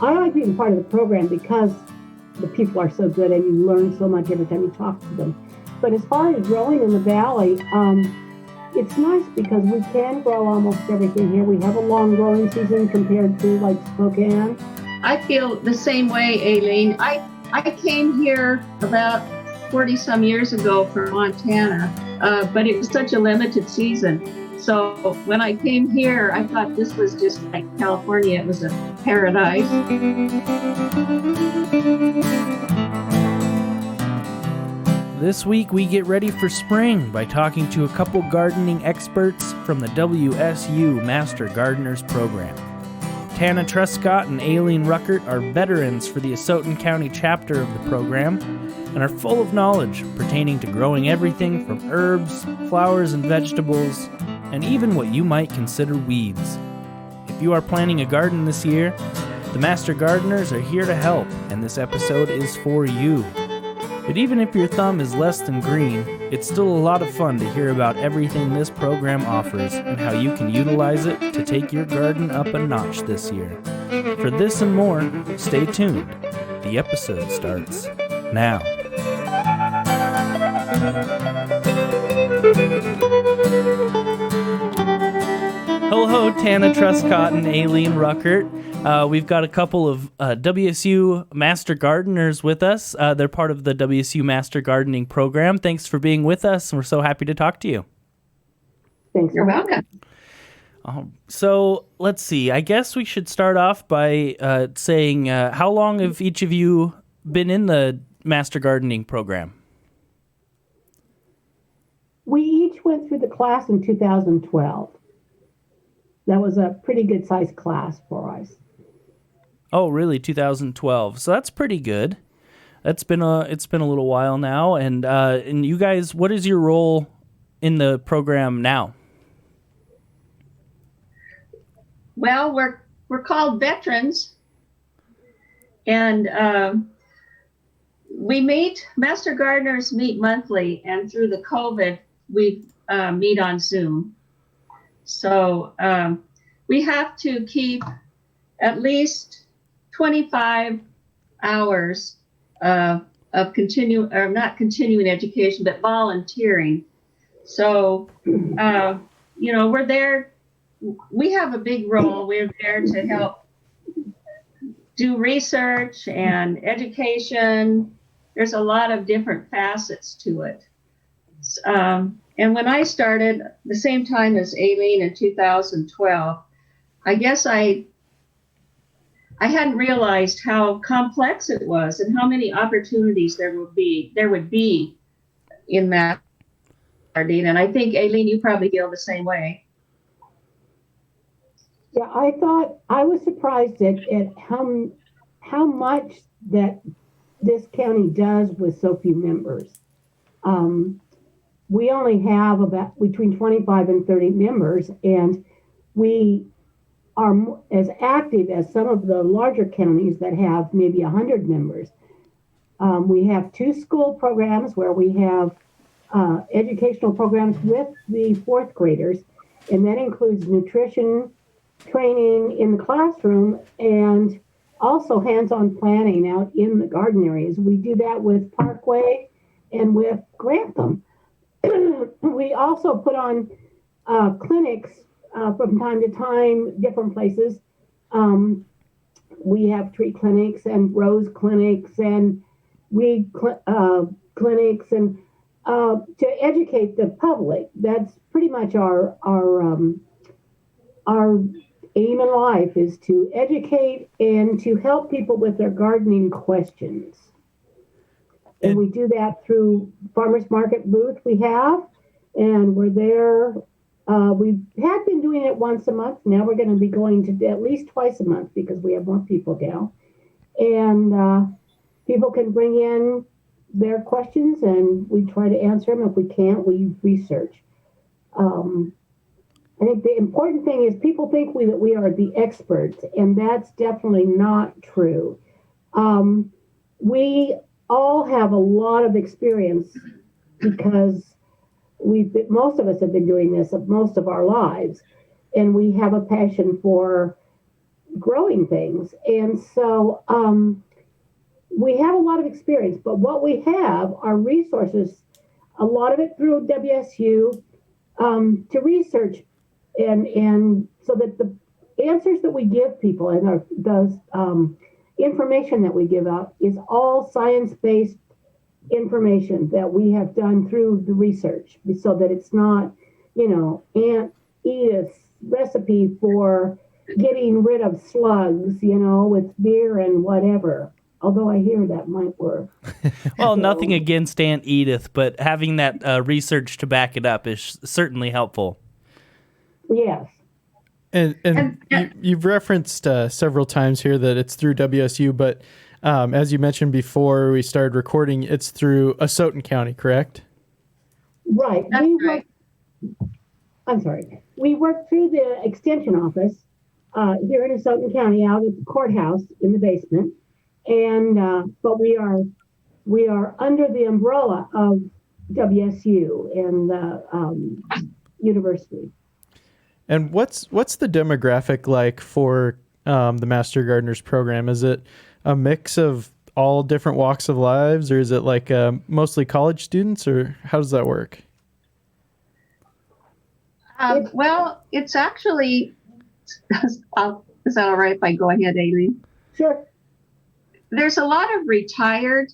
I like being part of the program because the people are so good and you learn so much every time you talk to them. But as far as growing in the valley, it's nice because we can grow almost everything here. We have a long growing season compared to like Spokane. I feel the same way, Aileen. I came here about 40 some years ago from Montana, but it was such a limited season. So when I came here, I thought this was just like California. It was a paradise. This week we get ready for spring by talking to a couple gardening experts from the WSU Master Gardeners Program. Tana Truscott and Aileen Ruckert are veterans for the Asotin County chapter of the program and are full of knowledge pertaining to growing everything from herbs, flowers and vegetables, and even what you might consider weeds. If you are planning a garden this year, the Master Gardeners are here to help, and this episode is for you. But even if your thumb is less than green, it's still a lot of fun to hear about everything this program offers and how you can utilize it to take your garden up a notch this year. For this and more, stay tuned. The episode starts now. Hello, Tana Truscott and Aileen Ruckert. We've got a couple of WSU Master Gardeners with us. They're part of the WSU Master Gardening Program. Thanks for being with us. We're so happy to talk to you. Thanks. You're welcome. So let's see. I guess we should start off by saying how long have each of you been in the Master Gardening Program? We each went through the class in 2012. That was a pretty good sized class for us. Oh, really? 2012. So that's pretty good. It's been a little while now. And you guys, what is your role in the program now? Well, we're called veterans, and Master Gardeners meet monthly, and through the COVID, we meet on Zoom. So we have to keep at least 25 hours of not continuing education, but volunteering. So, we're there. We have a big role. We're there to help do research and education. There's a lot of different facets to it. And when I started the same time as Aileen in 2012, I guess I hadn't realized how complex it was and how many opportunities there would be in that gardening. And I think, Aileen, you probably feel the same way. Yeah, I was surprised at how much that this county does with so few members. We only have about between 25 and 30 members, and we are as active as some of the larger counties that have maybe 100 members. We have 2 school programs where we have educational programs with the 4th graders, and that includes nutrition training in the classroom and also hands-on planning out in the garden areas. We do that with Parkway and with Grantham. We also put on clinics from time to time, different places. We have tree clinics and rose clinics and weed clinics, and to educate the public. That's pretty much our aim in life, is to educate and to help people with their gardening questions. And we do that through farmers market booth we have, and we're there. We had been doing it once a month. Now we're going to be going to at least twice a month because we have more people now. And people can bring in their questions and we try to answer them. If we can't, we research. I think the important thing is people think that we are the experts, and that's definitely not true. We all have a lot of experience because most of us have been doing this most of our lives, and we have a passion for growing things. And so we have a lot of experience, but what we have are resources, a lot of it through WSU, to research and so that the answers that we give people and the information that we give out is all science-based information that we have done through the research, so that it's not, Aunt Edith's recipe for getting rid of slugs, with beer and whatever. Although I hear that might work. Well, nothing against Aunt Edith, but having that research to back it up is certainly helpful. Yes. And you've referenced several times here that it's through WSU, but as you mentioned before we started recording, it's through Asotin County, correct? Right. That's right. We work through the extension office here in Asotin County, out at the courthouse in the basement, and but we are under the umbrella of WSU and the university. And what's the demographic like for the Master Gardeners program? Is it a mix of all different walks of lives, or is it like mostly college students, or how does that work? Well, it's actually, is that all right if I go ahead, Aileen? Sure. There's a lot of retired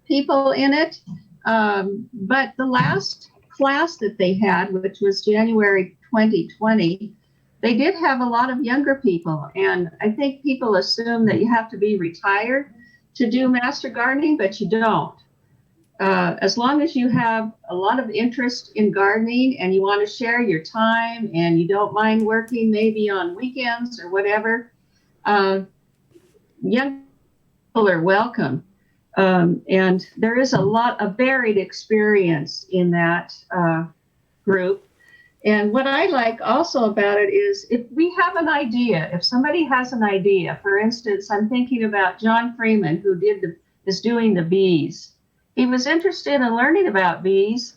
people in it, but the last class that they had, which was January 2020, they did have a lot of younger people. And I think people assume that you have to be retired to do master gardening, but you don't. As long as you have a lot of interest in gardening and you want to share your time and you don't mind working maybe on weekends or whatever, young people are welcome. And there is a varied experience in that group. And what I like also about it is if we have an idea, if somebody has an idea, for instance, I'm thinking about John Freeman, who is doing the bees. He was interested in learning about bees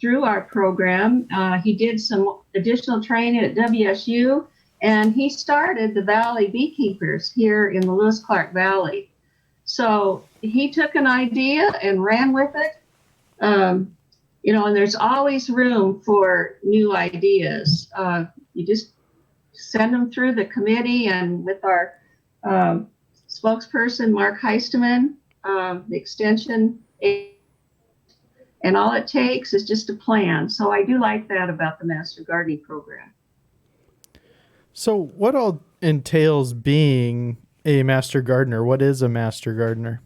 through our program. He did some additional training at WSU, and he started the Valley Beekeepers here in the Lewis-Clark Valley. So he took an idea and ran with it. And there's always room for new ideas. You just send them through the committee, and with our spokesperson, Mark Heisteman, the extension, and all it takes is just a plan. So I do like that about the Master Gardening program. So what all entails being a Master Gardener? What is a Master Gardener?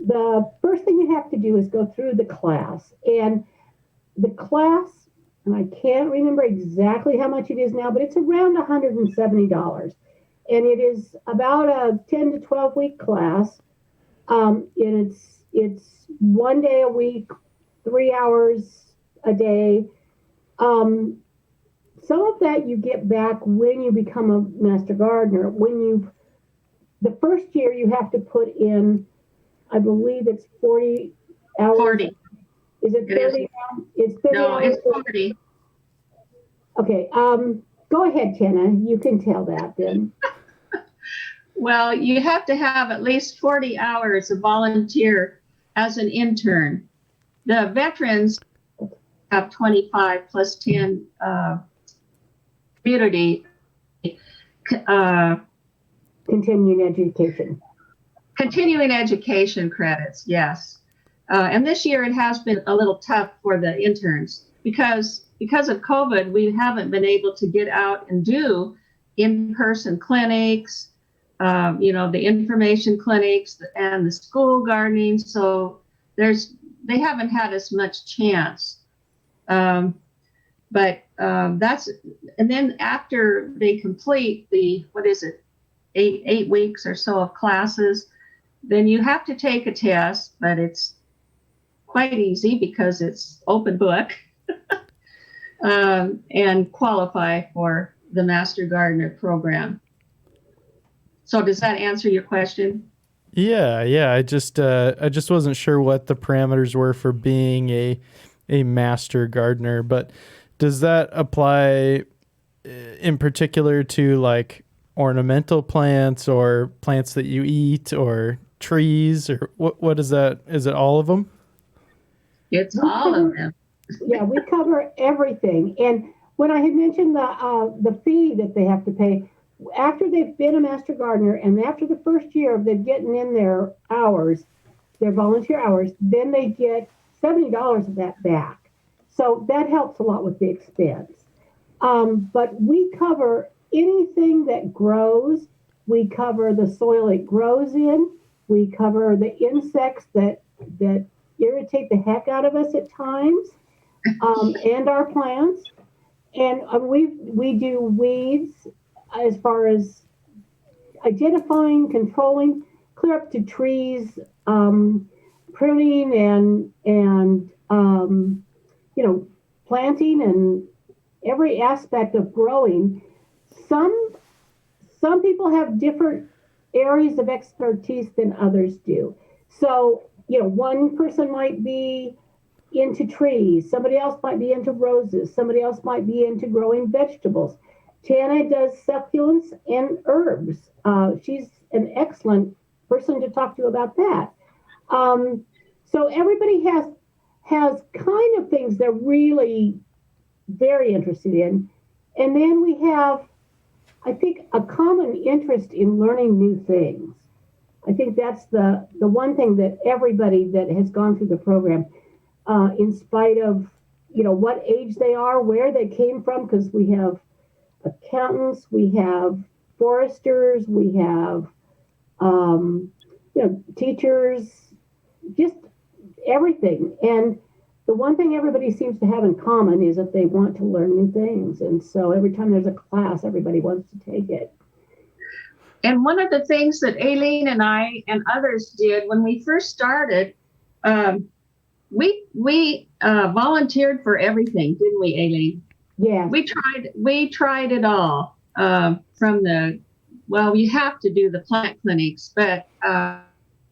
The first thing you have to do is go through the class. And the class, and I can't remember exactly how much it is now, but it's around $170. And it is about a 10 to 12 week class. And it's 1 day a week, 3 hours a day. Some of that you get back when you become a Master Gardener. The first year you have to put in, I believe it's 40 hours. 40. Is it 30 now? It's 30 No, hours. it's 40. Okay. Go ahead, Tana. You can tell that then. Well, you have to have at least 40 hours of volunteer as an intern. The veterans have 25 plus 10 community Continuing education. Continuing education credits, yes. And this year it has been a little tough for the interns because of COVID, we haven't been able to get out and do in-person clinics, the information clinics and the school gardening. So they haven't had as much chance. But that's, and then after they complete the, 8 weeks or so of classes, then you have to take a test, but it's quite easy because it's open book and qualify for the Master Gardener program. So does that answer your question? Yeah. I just wasn't sure what the parameters were for being a Master Gardener, but does that apply in particular to like ornamental plants or plants that you eat or trees, or what is that? Is it all of them? It's all of them. Yeah, we cover everything. And when I had mentioned the fee that they have to pay, after they've been a master gardener and after the first year of them getting in their hours, their volunteer hours, then they get $70 of that back. So that helps a lot with the expense. But we cover anything that grows. We cover the soil it grows in. We cover the insects that irritate the heck out of us at times, and our plants. And we do weeds as far as identifying, controlling, clear up to trees, pruning and planting and every aspect of growing. Some people have different areas of expertise than others do. So, one person might be into trees, somebody else might be into roses, somebody else might be into growing vegetables. Tana does succulents and herbs. She's an excellent person to talk to about that. So everybody has kind of things they're really very interested in. And then we have, I think, a common interest in learning new things. I think that's the one thing that everybody that has gone through the program, in spite of, what age they are, where they came from, because we have accountants, we have foresters, we have, teachers, just everything. And the one thing everybody seems to have in common is that they want to learn new things. And so every time there's a class, everybody wants to take it. And one of the things that Aileen and I and others did when we first started, we volunteered for everything, didn't we, Aileen? Yeah. We tried it all, you have to do the plant clinics, but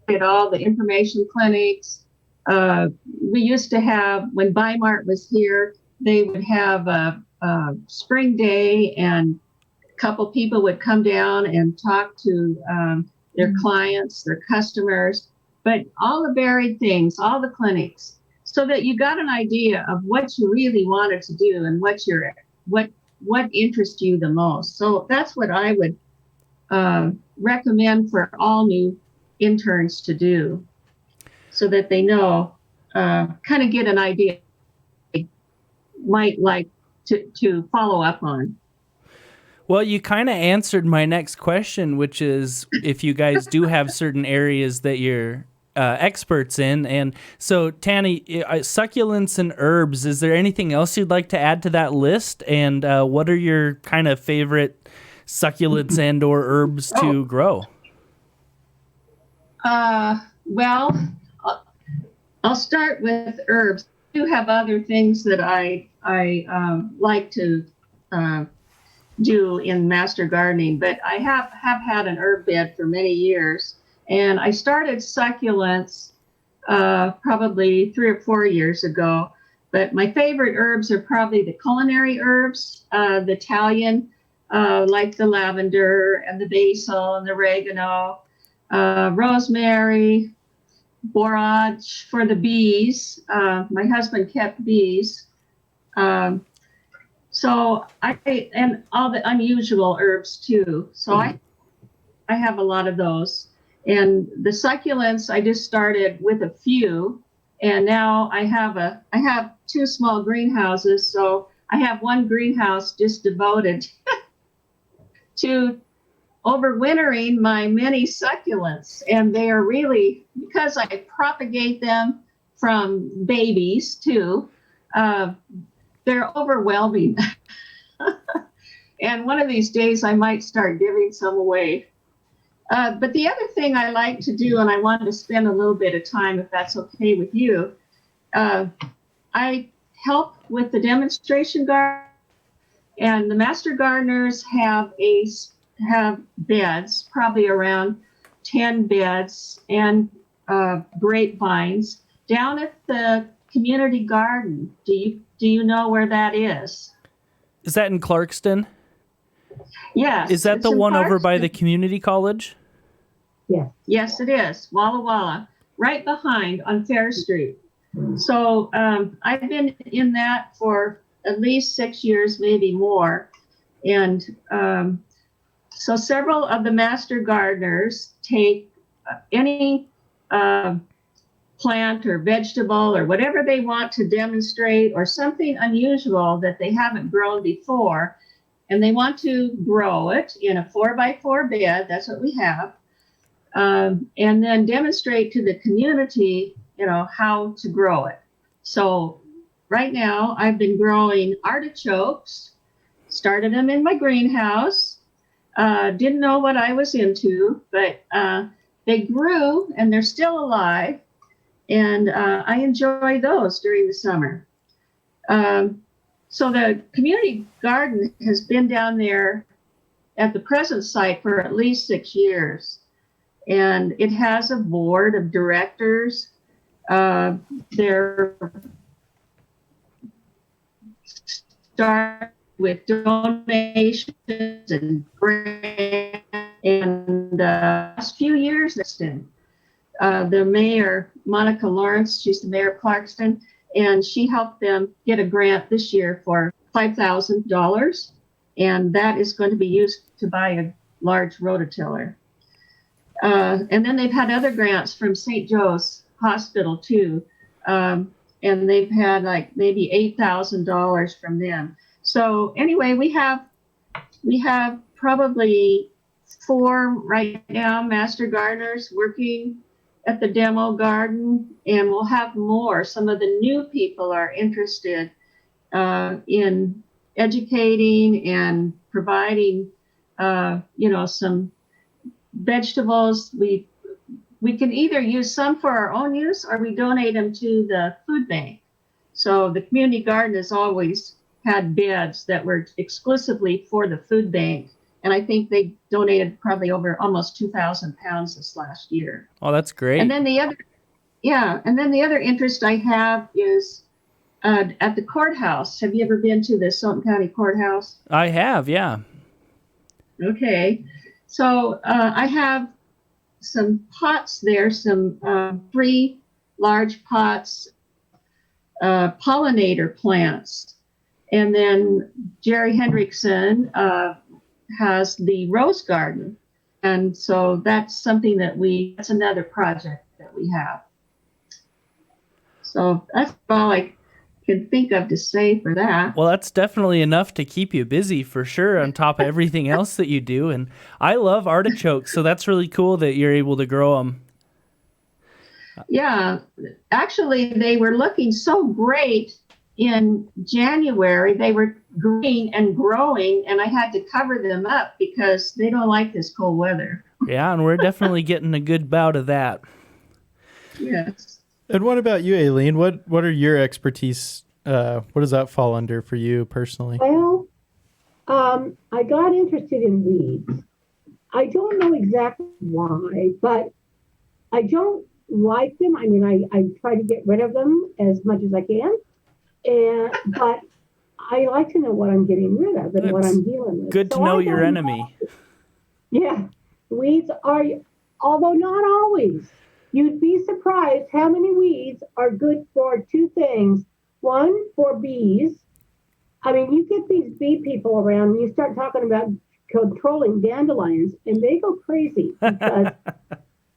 did all the information clinics. We used to have, when Bimart was here, they would have a spring day, and a couple people would come down and talk to their clients, their customers, but all the varied things, all the clinics, so that you got an idea of what you really wanted to do and what interests you the most. So that's what I would recommend for all new interns to do, so that they know, kind of get an idea they might like to follow up on. Well, you kind of answered my next question, which is if you guys do have certain areas that you're experts in. And so, Tanny, succulents and herbs, is there anything else you'd like to add to that list? And what are your kind of favorite succulents and or herbs to grow? Well, I'll start with herbs. I do have other things that I like to do in master gardening, but I have had an herb bed for many years, and I started succulents probably 3 or 4 years ago. But my favorite herbs are probably the culinary herbs, the Italian, like the lavender and the basil and the oregano, rosemary, borage for the bees. My husband kept bees. So and all the unusual herbs too. So I have a lot of those. And the succulents, I just started with a few, and now I have 2 small greenhouses. So I have one greenhouse just devoted to overwintering my many succulents. And they are really, because I propagate them from babies too, they're overwhelming. And one of these days I might start giving some away. But the other thing I like to do, and I wanted to spend a little bit of time, if that's okay with you, I help with the demonstration garden, and the master gardeners have beds, probably around 10 beds, and grapevines down at the community garden. Do you know where that is? Is that in Clarkston? Yes. Is that it's the in one over by Clarkston. the community college? Yes. Yes, it is. Walla Walla, right behind on Fair Street. So I've been in that for at least 6 years, maybe more. And so several of the master gardeners take any plant or vegetable or whatever they want to demonstrate, or something unusual that they haven't grown before, and they want to grow it in a 4x4 bed. That's what we have. And then demonstrate to the community, how to grow it. So right now I've been growing artichokes, started them in my greenhouse. Didn't know what I was into, but they grew and they're still alive. And I enjoy those during the summer. So the community garden has been down there at the present site for at least 6 years. And it has a board of directors. They're start with donations and grants. And the last few years, the mayor, Monica Lawrence, she's the mayor of Clarkston, and she helped them get a grant this year for $5,000. And that is going to be used to buy a large rototiller. And then they've had other grants from St. Joe's Hospital too. And they've had like maybe $8,000 from them. So anyway, we have probably 4 right now, master gardeners working at the demo garden, and we'll have more. Some of the new people are interested in educating and providing, some vegetables. We can either use some for our own use, or we donate them to the food bank. So the community garden has always had beds that were exclusively for the food bank. And I think they donated probably over almost 2,000 pounds this last year. Oh, that's great. And then the other interest I have is at the courthouse. Have you ever been to the Asotin County Courthouse? I have, yeah. Okay. So I have some pots there, some 3 large pots, pollinator plants. And then Jerry Hendrickson has the rose garden. And so that's something that's another project that we have. So that's all I can think of to say for that. Well, that's definitely enough to keep you busy for sure, on top of everything else that you do. And I love artichokes, so that's really cool that you're able to grow them. Yeah, actually, they were looking so great in January. They were green and growing, and I had to cover them up because they don't like this cold weather. Yeah, and we're definitely getting a good bout of that. Yes. And what about you, Aileen? What are your expertise? What does that fall under for you personally? Well, I got interested in weeds. I don't know exactly why, but I don't like them. I mean, I try to get rid of them as much as I can. But I like to know what I'm getting rid of and what I'm dealing with. Good to know your enemy. Yeah. Weeds are, although not always, you'd be surprised how many weeds are good for 2 things. One, for bees. I mean, you get these bee people around and you start talking about controlling dandelions and they go crazy because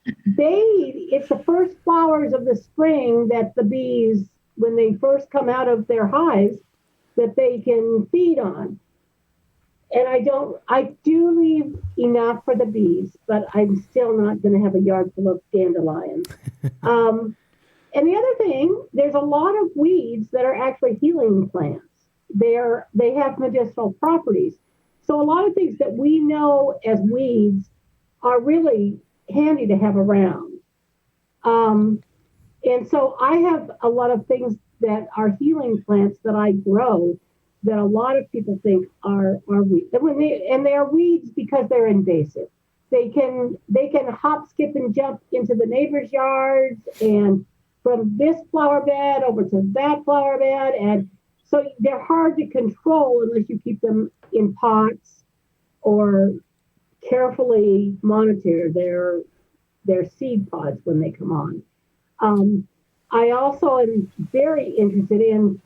it's the first flowers of the spring that the bees, when they first come out of their hives, that they can feed on. And I do leave enough for the bees, but I'm still not going to have a yard full of dandelions. And the other thing, there's a lot of weeds that are actually healing plants. They have medicinal properties. So a lot of things that we know as weeds are really handy to have around. And so I have a lot of things that are healing plants that I grow that a lot of people think are weeds. And they are weeds because they're invasive. They can hop, skip, and jump into the neighbor's yards and from this flower bed over to that flower bed. And so they're hard to control unless you keep them in pots. or carefully monitor their seed pods when they come on. I also am very interested in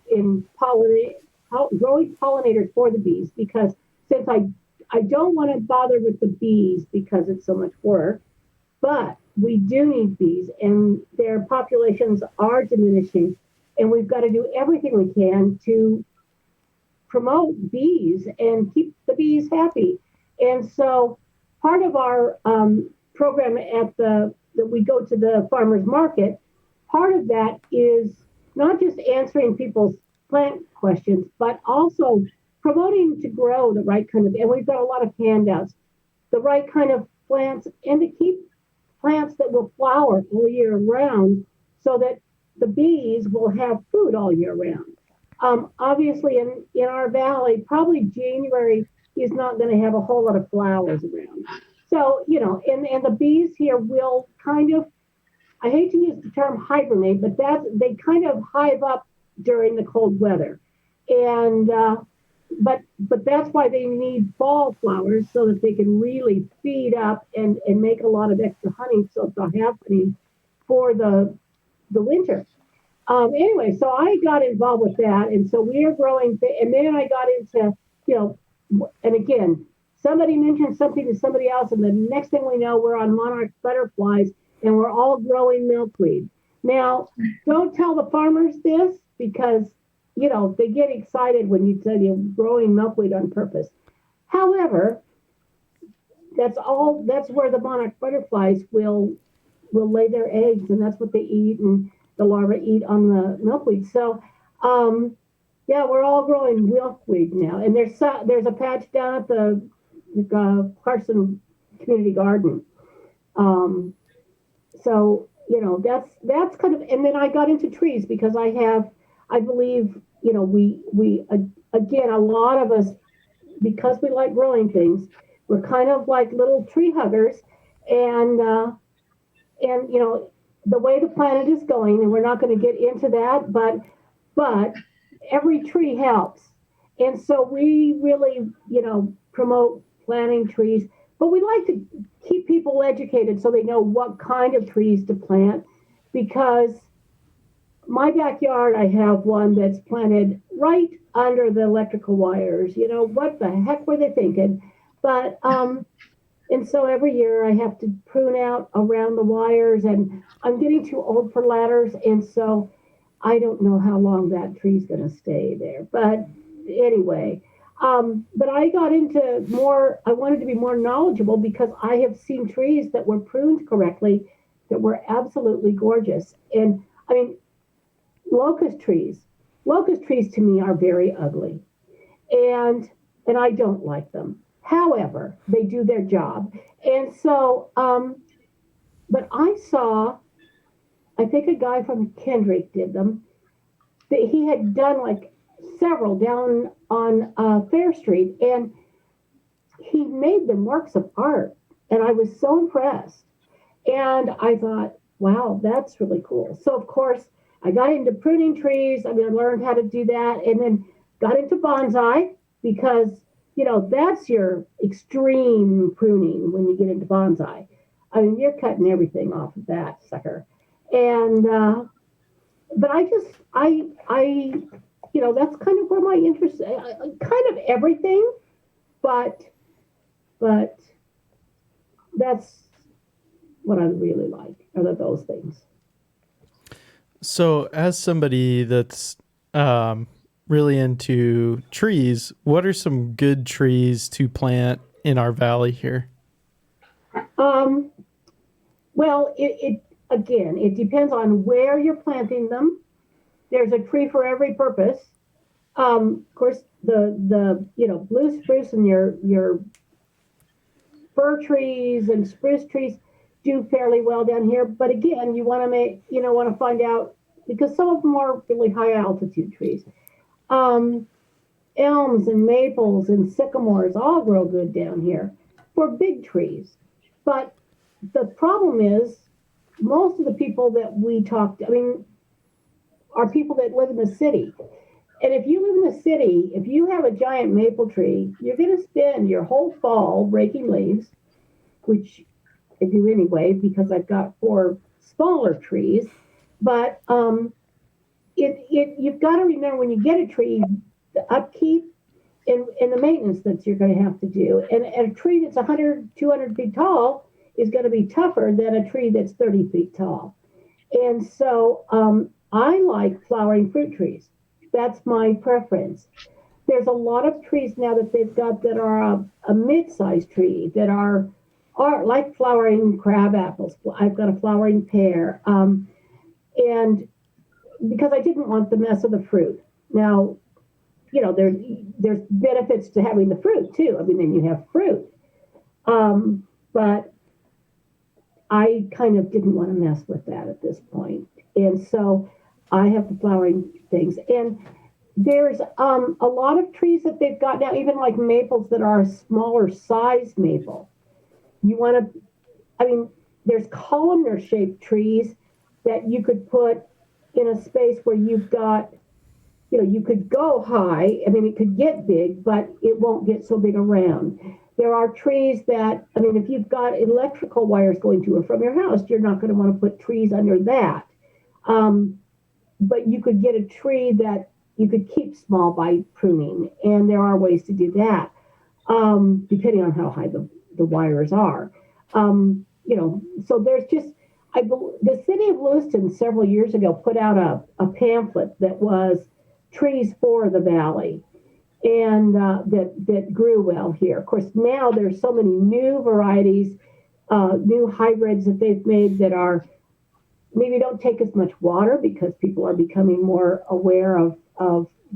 growing pollinators for the bees, because since I don't want to bother with the bees because it's so much work, but we do need bees and their populations are diminishing, and we've got to do everything we can to promote bees and keep the bees happy. And so part of our program that we go to the farmers market, part of that is not just answering people's plant questions, but also promoting to grow the right kind of, and we've got a lot of handouts, the right kind of plants, and to keep plants that will flower all year round so that the bees will have food all year round. Obviously, in our valley, probably January is not going to have a whole lot of flowers around. So, and the bees here will kind of, I hate to use the term hibernate, but they kind of hive up during the cold weather. And, but that's why they need fall flowers, so that they can really feed up and make a lot of extra honey, so they'll have honey for the winter. Anyway, so I got involved with that, and so we are growing, and then I got into, and again, somebody mentioned something to somebody else, and the next thing we know, we're on monarch butterflies, and we're all growing milkweed. Now, don't tell the farmers this, because, they get excited when you tell you growing milkweed on purpose. However, that's where the monarch butterflies will lay their eggs, and that's what they eat, and the larvae eat on the milkweed. So, we're all growing milkweed now. And there's a patch down at the Carson Community Garden. So, that's kind of, and then I got into trees because I believe, we again, a lot of us, because we like growing things, we're kind of like little tree huggers, and the way the planet is going, and we're not going to get into that, but every tree helps. And so we really, promote planting trees, but we like to keep people educated so they know what kind of trees to plant, because my backyard, I have one that's planted right under the electrical wires. What the heck were they thinking? But, and so every year I have to prune out around the wires, and I'm getting too old for ladders. And so I don't know how long that tree's going to stay there. But anyway, but I got into I wanted to be more knowledgeable, because I have seen trees that were pruned correctly that were absolutely gorgeous. And I mean, locust trees to me are very ugly, and I don't like them. However, they do their job. And so, but I think a guy from Kendrick did them, that he had done like several down on Fair Street, and he made them works of art. And I was so impressed. And I thought, wow, that's really cool. So of course, I got into pruning trees. I learned how to do that, and then got into bonsai, because that's your extreme pruning when you get into bonsai. You're cutting everything off of that sucker. And, but that's kind of where my interest, kind of everything, but that's what I really like, are those things. So as somebody that's, really into trees, what are some good trees to plant in our valley here? Well, it depends on where you're planting them. There's a tree for every purpose. Of course, the blue spruce and your fir trees and spruce trees do fairly well down here. But again, you want to find out, because some of them are really high altitude trees. Elms and maples and sycamores all grow good down here for big trees. But the problem is, most of the people that we talk to, are people that live in the city. And if you live in the city, if you have a giant maple tree, you're going to spend your whole fall raking leaves, which I do anyway because I've got 4 smaller trees. But you've got to remember when you get a tree, the upkeep and the maintenance that you're going to have to do. And a tree that's 100, 200 feet tall is going to be tougher than a tree that's 30 feet tall. And so I like flowering fruit trees. That's my preference. There's a lot of trees now that they've got that are a mid-sized tree that are like flowering crab apples. I've got a flowering pear. And because I didn't want the mess of the fruit. Now, you know, there's benefits to having the fruit too. I mean, then you have fruit. But I kind of didn't want to mess with that at this point. And so I have the flowering things. And there's a lot of trees that they've got now, even like maples that are a smaller size maple. You want to, I mean, there's columnar shaped trees that you could put in a space where you've got, you know, you could go high. I mean, it could get big, but it won't get so big around. There are trees that, I mean, if you've got electrical wires going to or from your house, you're not going to want to put trees under that. But you could get a tree that you could keep small by pruning, and there are ways to do that, depending on how high the wires are. You know, so there's just, the city of Lewiston several years ago put out a pamphlet that was trees for the valley, and that grew well here. Of course, now there's so many new varieties, new hybrids that they've made that are maybe don't take as much water because people are becoming more aware of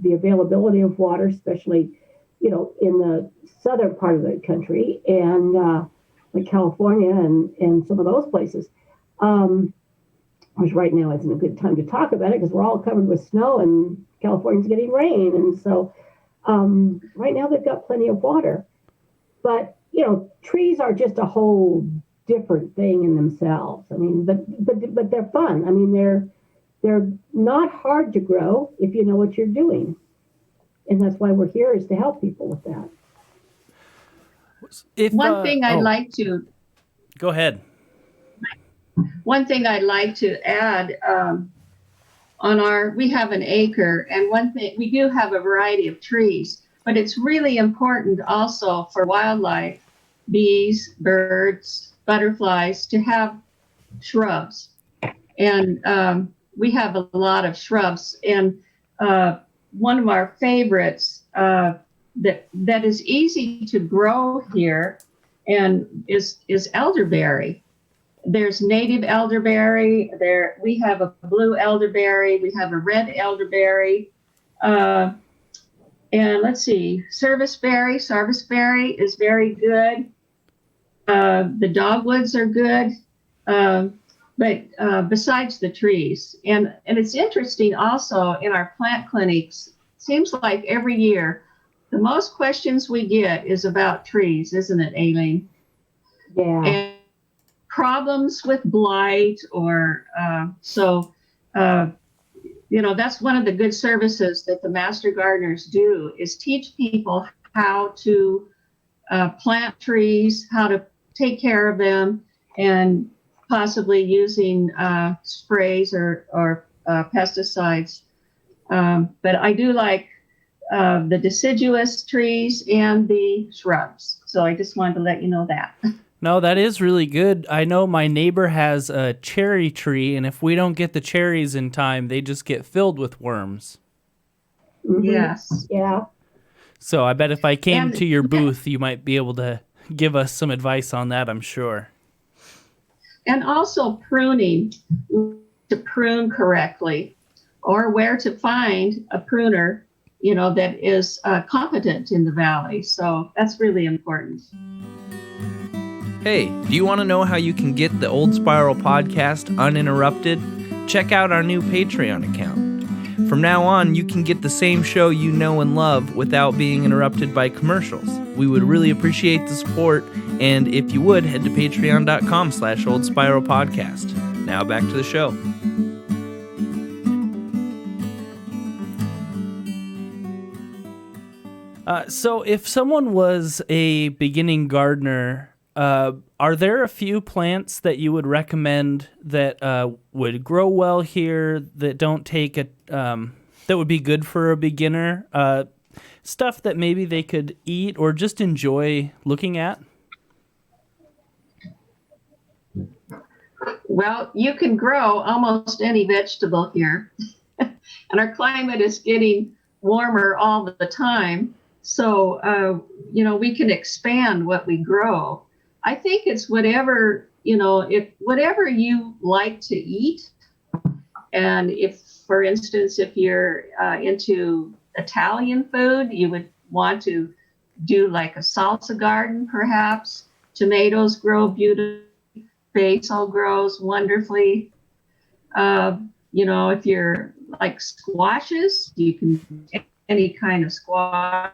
the availability of water, especially, you know, in the southern part of the country and like California and some of those places. Which right now isn't a good time to talk about it because we're all covered with snow and California's getting rain. And so right now they've got plenty of water. But, you know, trees are just a whole different thing in themselves. I mean, but they're fun. I mean, they're not hard to grow if you know what you're doing. And that's why we're here, is to help people with that. One thing I'd like to... Go ahead. One thing I'd like to add, we have an acre, and one thing, we do have a variety of trees, but it's really important also for wildlife, bees, birds, butterflies, to have shrubs. And we have a lot of shrubs, and one of our favorites that is easy to grow here and is elderberry. There's native elderberry. We have a blue elderberry. We have a red elderberry. And let's see, serviceberry. Serviceberry is very good. The dogwoods are good. But besides the trees, and it's interesting also in our plant clinics, seems like every year, the most questions we get is about trees, isn't it, Aileen? Yeah. And problems with blight or you know, that's one of the good services that the Master Gardeners do, is teach people how to plant trees, how to take care of them, and possibly using sprays or pesticides. But I do like the deciduous trees and the shrubs. So I just wanted to let you know that. No, that is really good. I know my neighbor has a cherry tree, and if we don't get the cherries in time, they just get filled with worms. Mm-hmm. Yes. Yeah. So I bet if I came to your booth, you might be able to give us some advice on that, I'm sure. And also pruning, to prune correctly, or where to find a pruner, you know, that is competent in the valley. So that's really important. Hey, do you want to know how you can get the Old Spiral podcast uninterrupted? Check out our new Patreon account. From now on, you can get the same show you know and love without being interrupted by commercials. We would really appreciate the support, and if you would, head to patreon.com/oldspiralpodcast. Now back to the show. So if someone was a beginning gardener, are there a few plants that you would recommend that would grow well here, that don't take that would be good for a beginner? Stuff that maybe they could eat or just enjoy looking at? Well, you can grow almost any vegetable here. And our climate is getting warmer all the time. So, we can expand what we grow. I think it's whatever, whatever you like to eat. And if, for instance, if you're into Italian food, you would want to do like a salsa garden, perhaps. Tomatoes grow beautifully. Basil grows wonderfully. If you're like squashes, you can any kind of squash.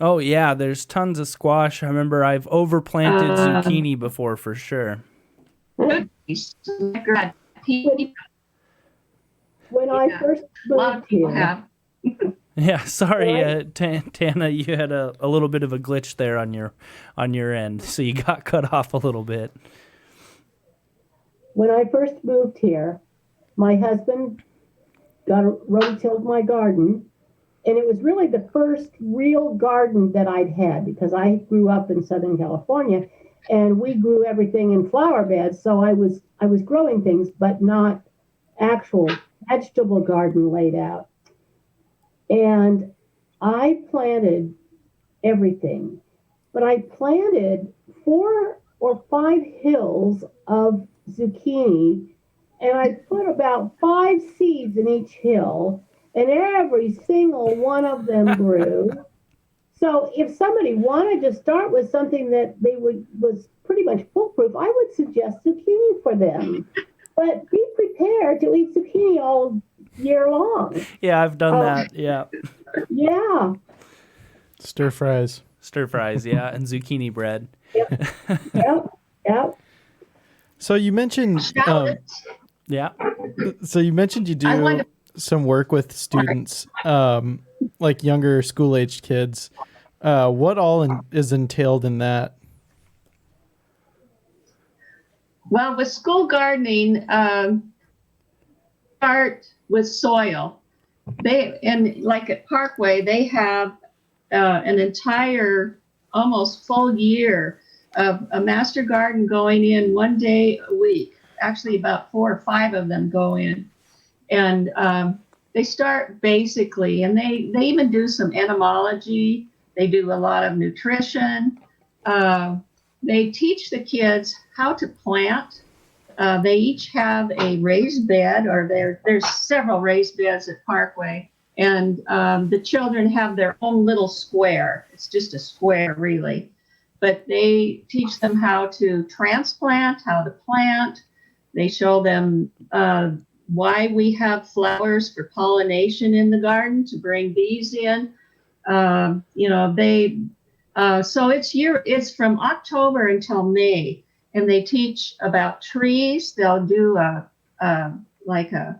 Oh yeah, there's tons of squash. I remember I've overplanted zucchini before for sure. When I first moved here, Yeah, sorry, Tana, you had a little bit of a glitch there on your end, so you got cut off a little bit. when I first moved here, my husband rototilled my garden, and it was really the first real garden that I'd had, because I grew up in Southern California, and we grew everything in flower beds. So I was growing things, but not actual vegetable garden laid out. And I planted everything, but I planted 4 or 5 hills of zucchini, and I put about 5 seeds in each hill, and every single one of them grew. So if somebody wanted to start with something that was pretty much foolproof, I would suggest zucchini for them. But be prepared to eat zucchini all year long. Yeah, I've done that. Yeah. Yeah. Stir fries, yeah, and zucchini bread. Yep. So you mentioned, Yeah. so you mentioned you do some work with students, like younger school-aged kids. What all is entailed in that? Well, with school gardening, start with soil. Like at Parkway, they have an entire, almost full year of a master garden going in 1 day a week. Actually, about 4 or 5 of them go in. And they start basically, and they even do some entomology. They do a lot of nutrition. They teach the kids how to plant. They each have a raised bed, or there's several raised beds at Parkway. And the children have their own little square. It's just a square, really. But they teach them how to transplant, how to plant. They show them why we have flowers for pollination in the garden to bring bees in. So it's from October until May, and they teach about trees. They'll do a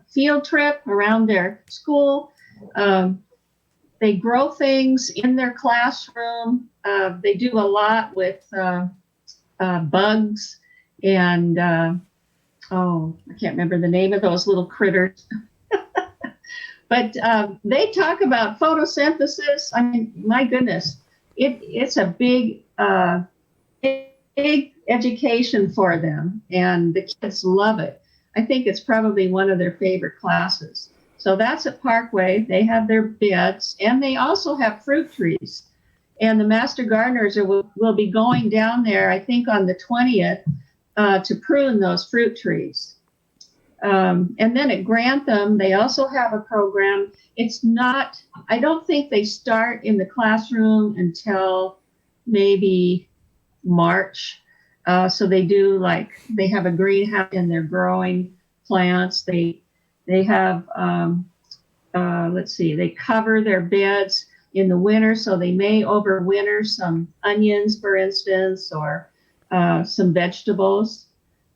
field trip around their school. They grow things in their classroom. They do a lot with bugs and I can't remember the name of those little critters. But they talk about photosynthesis. I mean, my goodness, it's a big education for them, and the kids love it. I think it's probably one of their favorite classes. So that's at Parkway. They have their beds, and they also have fruit trees. And the Master Gardeners will be going down there, I think, on the 20th to prune those fruit trees. And then at Grantham, they also have a program. I don't think they start in the classroom until maybe March. So they have a greenhouse and they're growing plants. They have, they cover their beds in the winter, so they may overwinter some onions, for instance, or some vegetables.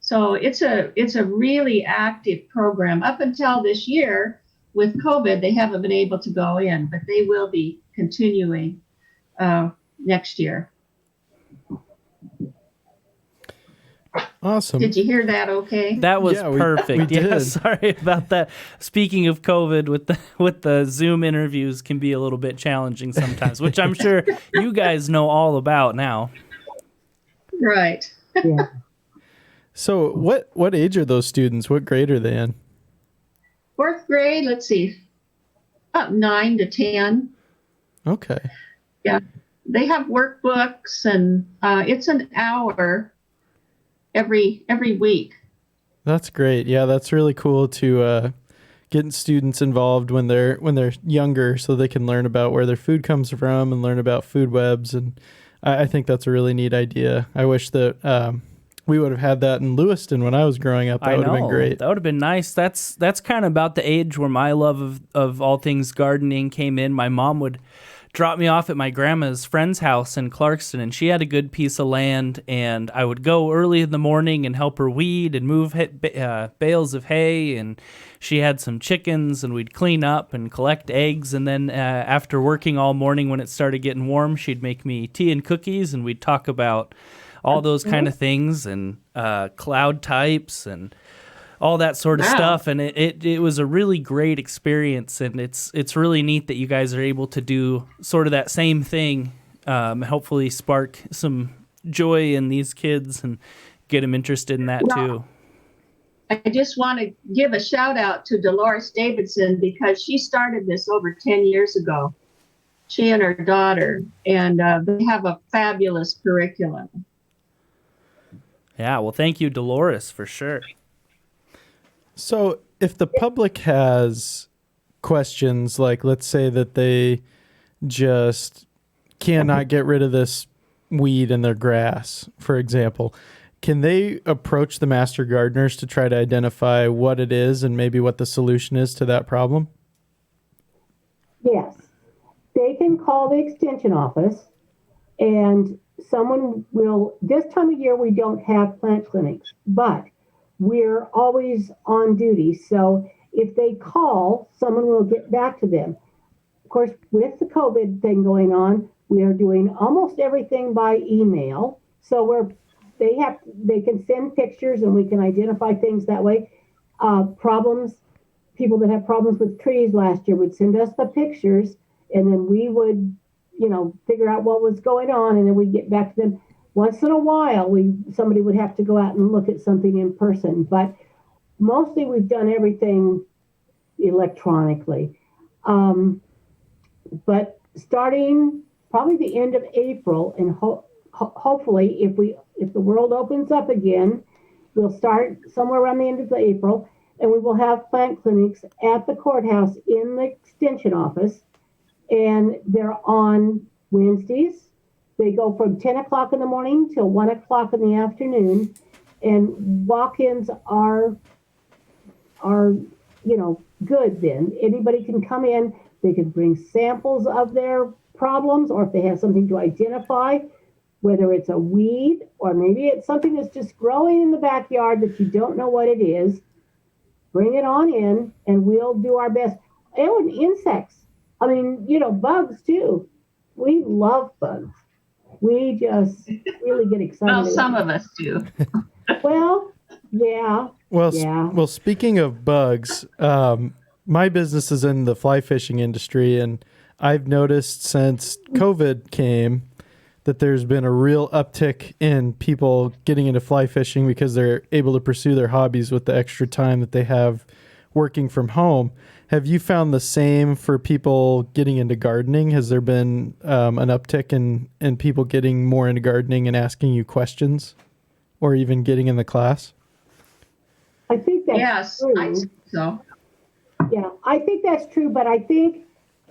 So it's a really active program. Up until this year, with COVID, they haven't been able to go in, but they will be continuing next year. Awesome. Did you hear that okay? That was Yeah, we perfect. Yeah, did. sorry about that. Speaking of COVID, with the Zoom interviews can be a little bit challenging sometimes, which I'm sure you guys know all about now. Right. Yeah. So what age are those students? What grade are they in? 4th grade, let's see, up 9 to 10. Okay. Yeah. They have workbooks, and it's an hour every week. That's great. Yeah, that's really cool to getting students involved when they're younger, so they can learn about where their food comes from and learn about food webs. And I think that's a really neat idea. I wish that we would have had that in Lewiston when I was growing up. That would have been great. That would have been nice. That's kind of about the age where my love of all things gardening came in. My mom would drop me off at my grandma's friend's house in Clarkston, and she had a good piece of land, and I would go early in the morning and help her weed and move bales of hay, and she had some chickens, and we'd clean up and collect eggs, and then after working all morning when it started getting warm, she'd make me tea and cookies, and we'd talk about all those kind of things, and cloud types, and all that sort of stuff. And it was a really great experience, and it's really neat that you guys are able to do sort of that same thing, hopefully spark some joy in these kids and get them interested in that too. I just want to give a shout out to Dolores Davidson, because she started this over 10 years ago, she and her daughter, and they have a fabulous curriculum. Yeah, well, thank you, Dolores, for sure. So if the public has questions, like let's say that they just cannot get rid of this weed in their grass, for example, can they approach the master gardeners to try to identify what it is and maybe what the solution is to that problem? Yes. They can call the extension office, and someone will, this time of year we don't have plant clinics, but we're always on duty. So if they call, someone will get back to them. Of course, with the COVID thing going on, we are doing almost everything by email. So they can send pictures, and we can identify things that way. People that have problems with trees last year would send us the pictures, and then we would, figure out what was going on, and then we'd get back to them. Once in a while, somebody would have to go out and look at something in person, but mostly we've done everything electronically. But starting probably the end of April, and hopefully, if the world opens up again, we'll start somewhere around the end of April, and we will have plant clinics at the courthouse in the extension office, and they're on Wednesdays. They go from 10 o'clock in the morning till 1 o'clock in the afternoon, and walk-ins are good then. Anybody can come in. They can bring samples of their problems, or if they have something to identify, whether it's a weed or maybe it's something that's just growing in the backyard that you don't know what it is, bring it on in, and we'll do our best. And insects. I mean, bugs too. We love bugs. We just really get excited. Well, some of us do. Well, yeah. Well, speaking of bugs, my business is in the fly fishing industry, and I've noticed since COVID came that there's been a real uptick in people getting into fly fishing because they're able to pursue their hobbies with the extra time that they have working from home. Have you found the same for people getting into gardening? Has there been an uptick in people getting more into gardening and asking you questions, or even getting in the class? I think that's true. I think so. Yeah, I think that's true, but I think,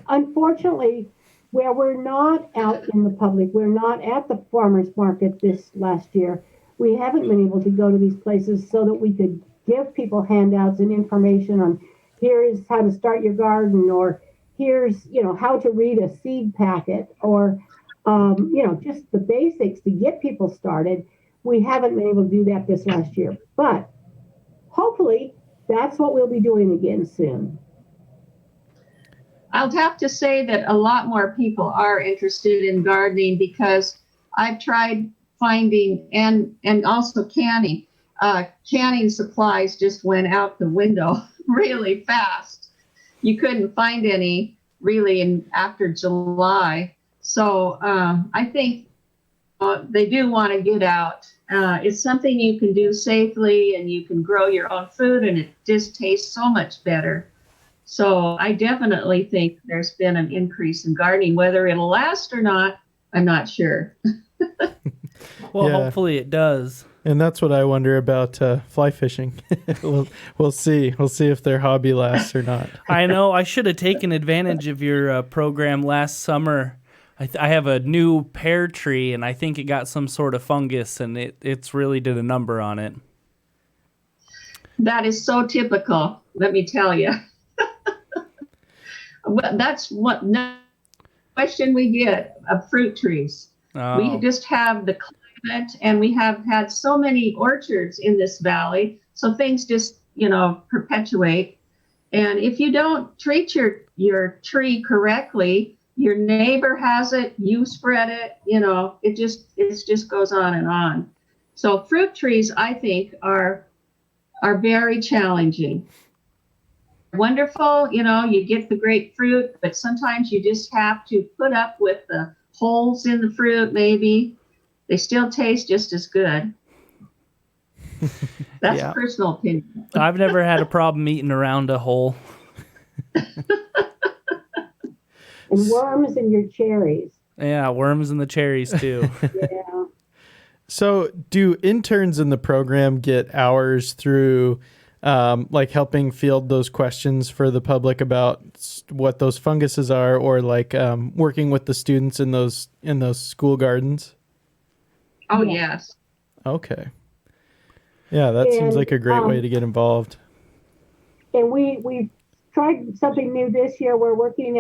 unfortunately, where we're not out in the public, we're not at the farmers market this last year, we haven't been able to go to these places so that we could give people handouts and information on here's how to start your garden, or here's, how to read a seed packet, or, just the basics to get people started. We haven't been able to do that this last year, but hopefully that's what we'll be doing again soon. I'll have to say that a lot more people are interested in gardening because I've tried finding and also canning. Canning supplies just went out the window really fast. You couldn't find any really after July. So I think they do want to get out. It's something you can do safely, and you can grow your own food, and it just tastes so much better. So I definitely think there's been an increase in gardening. Whether it'll last or not, I'm not sure. Well, Yeah. hopefully it does. And that's what I wonder about fly fishing. We'll see. We'll see if their hobby lasts or not. I know I should have taken advantage of your program last summer. I have a new pear tree, and I think it got some sort of fungus, and it's really did a number on it. That is so typical, let me tell you. Well, that's what no question we get of fruit trees. Oh. We just have the climate, and we have had so many orchards in this valley, so things just, perpetuate. And if you don't treat your tree correctly, your neighbor has it, you spread it, it just goes on and on. So fruit trees, I think, are very challenging. Wonderful, you get the great fruit, but sometimes you just have to put up with the holes in the fruit. Maybe they still taste just as good. That's Yeah. a personal opinion. I've never had a problem eating around a hole. And worms in your cherries. Yeah, worms in the cherries too. Yeah. So, do interns in the program get hours through, like helping field those questions for the public about what those funguses are, or like working with the students in those school gardens? Oh, Yeah. yes. Okay. Yeah, that seems And, like a great way to get involved. And we tried something new this year. We're working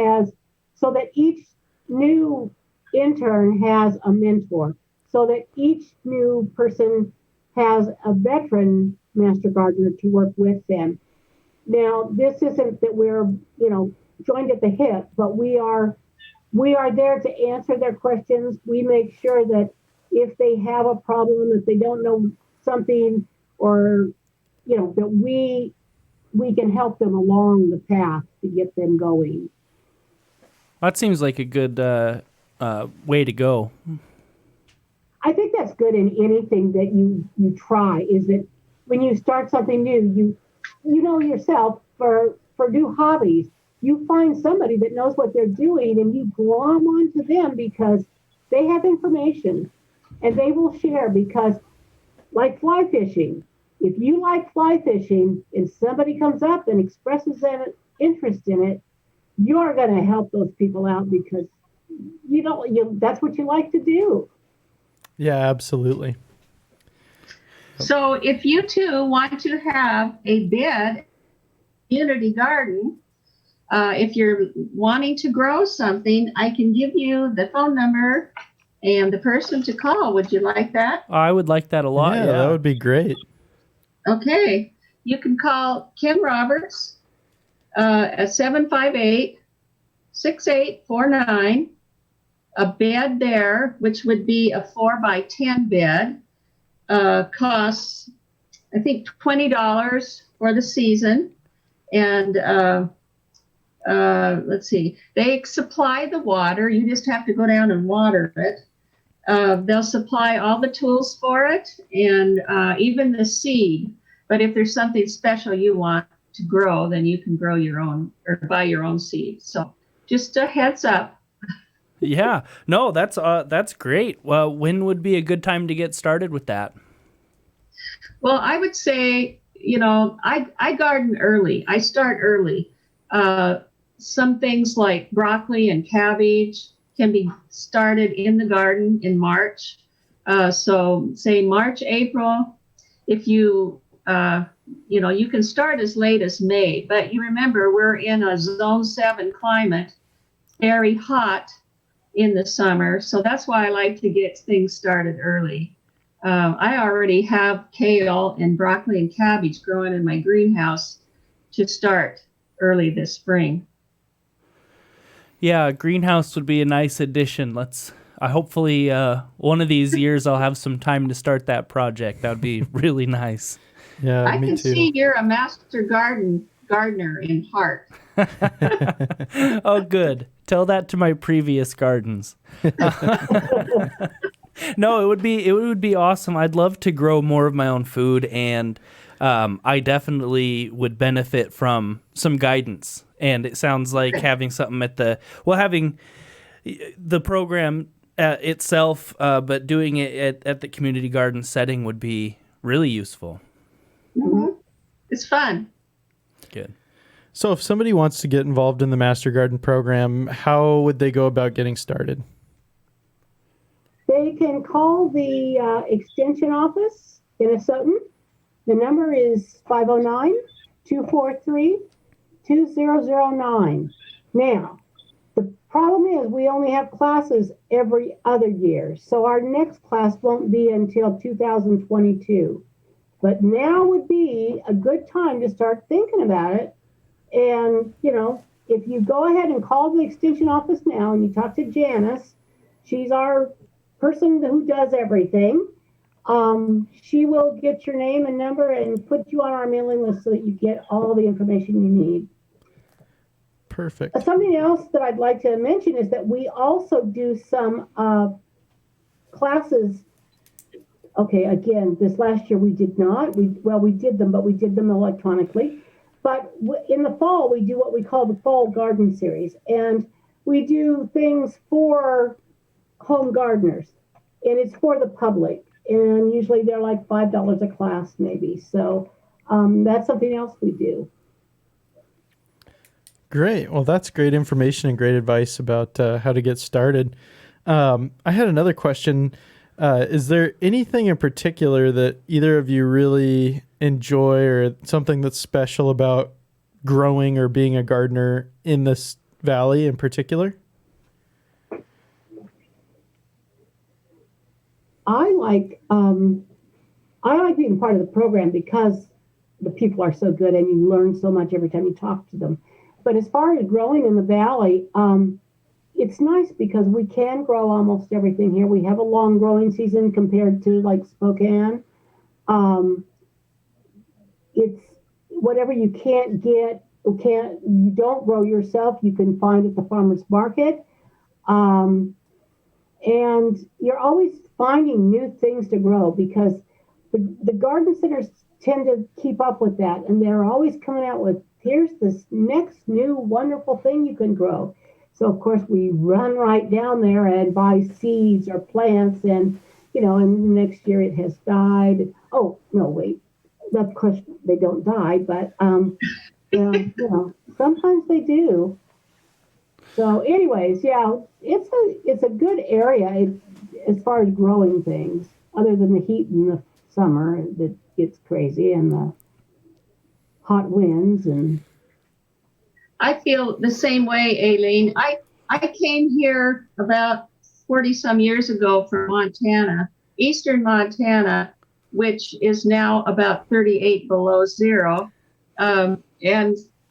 so that each new intern has a mentor, so that each new person has a veteran master gardener to work with them. Now, this isn't that we're, joined at the hip, but we are there to answer their questions. We make sure that if they have a problem, if they don't know something, or, that we can help them along the path to get them going. That seems like a good way to go. I think that's good in anything that you try, is that when you start something new, you know yourself, for new hobbies, you find somebody that knows what they're doing, and you glom onto them because they have information and they will share. Because like fly fishing, if you like fly fishing and somebody comes up and expresses an interest in it, you're going to help those people out because that's what you like to do. Yeah, absolutely. So if you two want to have a bed community garden, if you're wanting to grow something, I can give you the phone number and the person to call. Would you like that? I would like that a lot. Yeah, that would be great. Okay. You can call Kim Roberts at 758-6849. A bed there, which would be a 4x10 bed, costs, I think, $20 for the season. And let's see, they supply the water. You just have to go down and water it. They'll supply all the tools for it, and even the seed. But if there's something special you want to grow, then you can grow your own or buy your own seed. So just a heads up. Yeah. No, that's great. Well, when would be a good time to get started with that? Well, I would say, I garden early. I start early. Some things like broccoli and cabbage can be started in the garden in March. So say March, April. If you can start as late as May, but you remember we're in a zone 7 climate, very hot in the summer. So that's why I like to get things started early. I already have kale and broccoli and cabbage growing in my greenhouse to start early this spring. Yeah, greenhouse would be a nice addition. Hopefully one of these years I'll have some time to start that project. That would be really nice. Yeah, I me can too. see you're a master gardener in heart. Oh, good. Tell that to my previous gardens. No, it would be awesome. I'd love to grow more of my own food, and I definitely would benefit from some guidance. And it sounds like having something having the program itself, but doing it at the community garden setting would be really useful. Mm-hmm. It's fun. Good. So if somebody wants to get involved in the Master Garden program, how would they go about getting started? They can call the extension office in Asotin. The number is 509-243-2009. Now, the problem is we only have classes every other year, so our next class won't be until 2022. But now would be a good time to start thinking about it. And, if you go ahead and call the extension office now and you talk to Janice, she's our person who does everything. She will get your name and number and put you on our mailing list so that you get all the information you need. Perfect. Something else that I'd like to mention is that we also do some classes. Okay, again, this last year we did not. We did them, but we did them electronically. But in the fall, we do what we call the Fall Garden Series. And we do things for home gardeners. And it's for the public. And usually they're like $5 a class, maybe. So that's something else we do. Great. Well, that's great information and great advice about how to get started. I had another question. Is there anything in particular that either of you really enjoy or something that's special about growing or being a gardener in this valley in particular? I like being part of the program because the people are so good and you learn so much every time you talk to them. But as far as growing in the valley, it's nice because we can grow almost everything here. We have a long growing season compared to like Spokane. It's whatever you can't get, you don't grow yourself, you can find at the farmer's market. And you're always finding new things to grow because the garden centers tend to keep up with that. And they're always coming out with, here's this next new wonderful thing you can grow. So, of course, we run right down there and buy seeds or plants. And, and the next year it has died. Oh, no, wait. Of course, they don't die. But, sometimes they do. So anyways, yeah, it's a good area as far as growing things, other than the heat in the summer that gets crazy and the hot winds. And I feel the same way, Aileen. I came here about 40 some years ago from Montana, eastern Montana, which is now about 38 below zero. And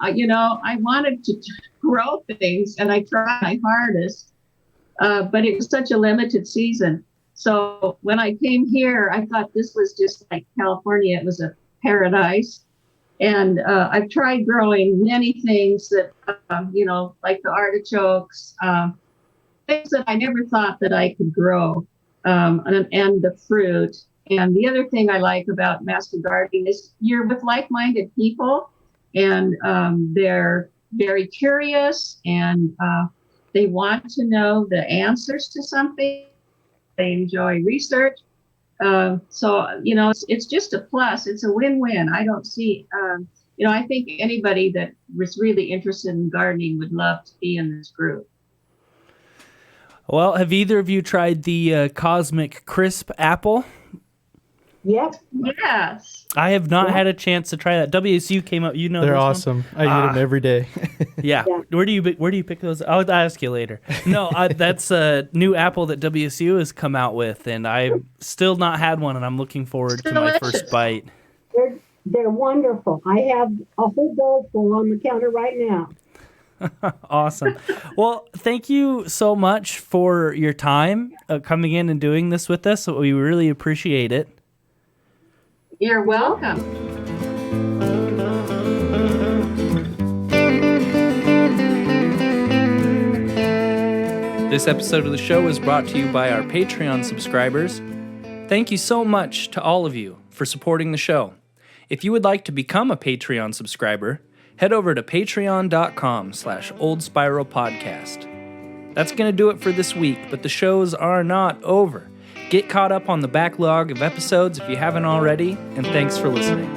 I wanted to grow things and I tried my hardest, but it was such a limited season. So when I came here, I thought this was just like California. It was a paradise. And I've tried growing many things that, like the artichokes, things that I never thought that I could grow, and the fruit. And the other thing I like about master gardening is you're with like-minded people, and they're very curious, and they want to know the answers to something. They enjoy research. So, it's just a plus. It's a win-win. I don't see, I think anybody that was really interested in gardening would love to be in this group. Well, have either of you tried the Cosmic Crisp apple? Yep. Yes. I have not had a chance to try that. WSU came up. They're this awesome. I eat them every day. Yeah. Where do you pick those? I'll ask you later. No, that's a new apple that WSU has come out with, and I've still not had one, and I'm looking forward to my first bite. They're wonderful. I have a whole bowl full on the counter right now. Awesome. Well, thank you so much for your time coming in and doing this with us. We really appreciate it. You're welcome. This episode of the show is brought to you by our Patreon subscribers. Thank you so much to all of you for supporting the show. If you would like to become a Patreon subscriber, head over to patreon.com/oldspiralpodcast. That's going to do it for this week, but the shows are not over. Get caught up on the backlog of episodes if you haven't already, and thanks for listening.